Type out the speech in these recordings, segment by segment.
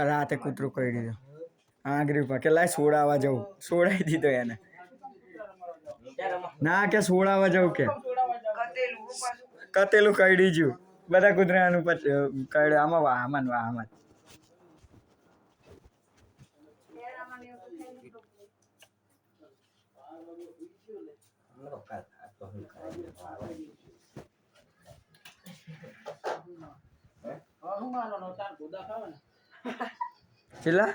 રાતે કૂતરું કરી દીધું આંગળી પર કે લાય સોડાવા જવું સોડાઈ દીધો એને ના કે સોડાવા જવું કે કતેલું કઈડી જ્યું બધા કૂતરાનું કઈડે આમાં વાહમાં કેટલા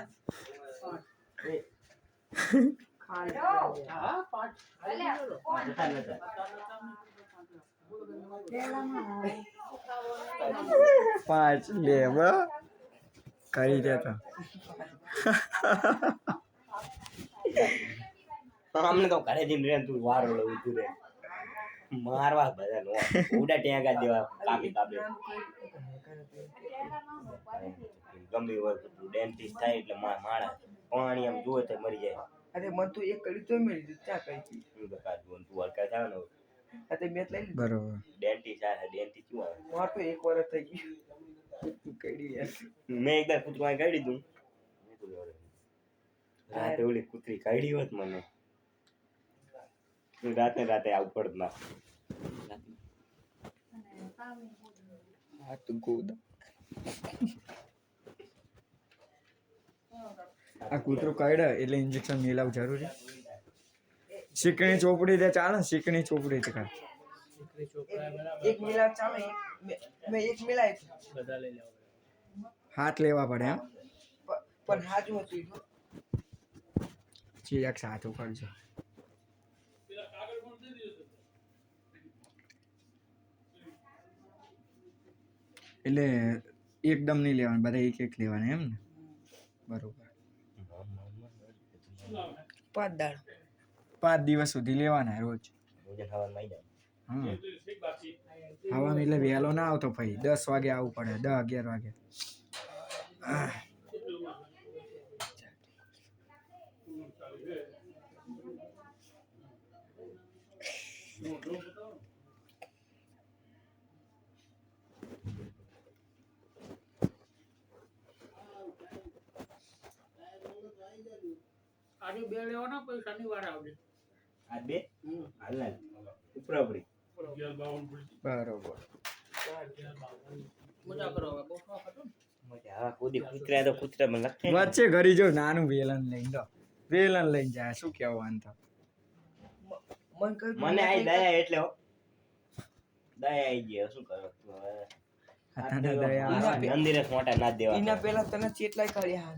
પાંચ લેવ કરી દેતો અમને તો ઘરે જઈને રે તું વાર લઉં તું રે મારવા બધા ઉડા ટેંગા દેવા કાપી ગમે હોય ડેન્ટિસ્ટ થાય એટલે માણા પાણી આમ જોવે તો મરી જાય. અરે મન તો એક કરી તો મેળી દીધું ચા કરી તું હલકા થાવ ને અરે મેં લઈ બરોબર ડેન્ટિસ્ટ આવે ડેન્ટિસ્ટ શું આવે માર તો એક વાર થઈ ગયું કરી મેં એકવાર કૂતરું કાઢી દીધું રાતે ઓલી કૂતરી કાઢી હોત મને રાતે આવું પડત ના આ તો ગોદા આ કૂતરું કાઢે એટલે ઇન્જેક્શન મેલાવું જરૂરી શીકણી ચોપડી દે ચાલે શીકણી ચોપડી છે એક મિલા ચાલે મેં એક મિલા બધા લઈ લેવા હાથ લેવા પડે એમ પણ હાજુ હતું ચીક સાચું કરજો એટલે એકદમ નહીં લેવાનું બધા એક એક લેવાના એમ ને બરોબર 5 દાડા 5 દિવસ સુધી લેવાના રોજ હા ખાવાનું એટલે વહેલો ના આવતો ભાઈ 10 વાગે આવવું પડે 10-11 વાગે આજે બે લેવાના પછી શનિવારે આવજે આ બે હાલ ઉપરાપડી બરોબર મજા કરો હવે બહુ શોખ હતો ને મજા કૂદી કૂતરા તો કૂતરા મને લખે વચ્ચે ઘરી જો નાનું વેલણ લઈને દો વેલણ લઈને જાય શું કેવું આન તો મન કહ્યું મને આઈ દયા એટલે હો દયા આઈ ગઈ શું કરો તું હવે દયા મંદિરે મોટા ના દેવા એના પહેલા તને ચેટલાય કર્યા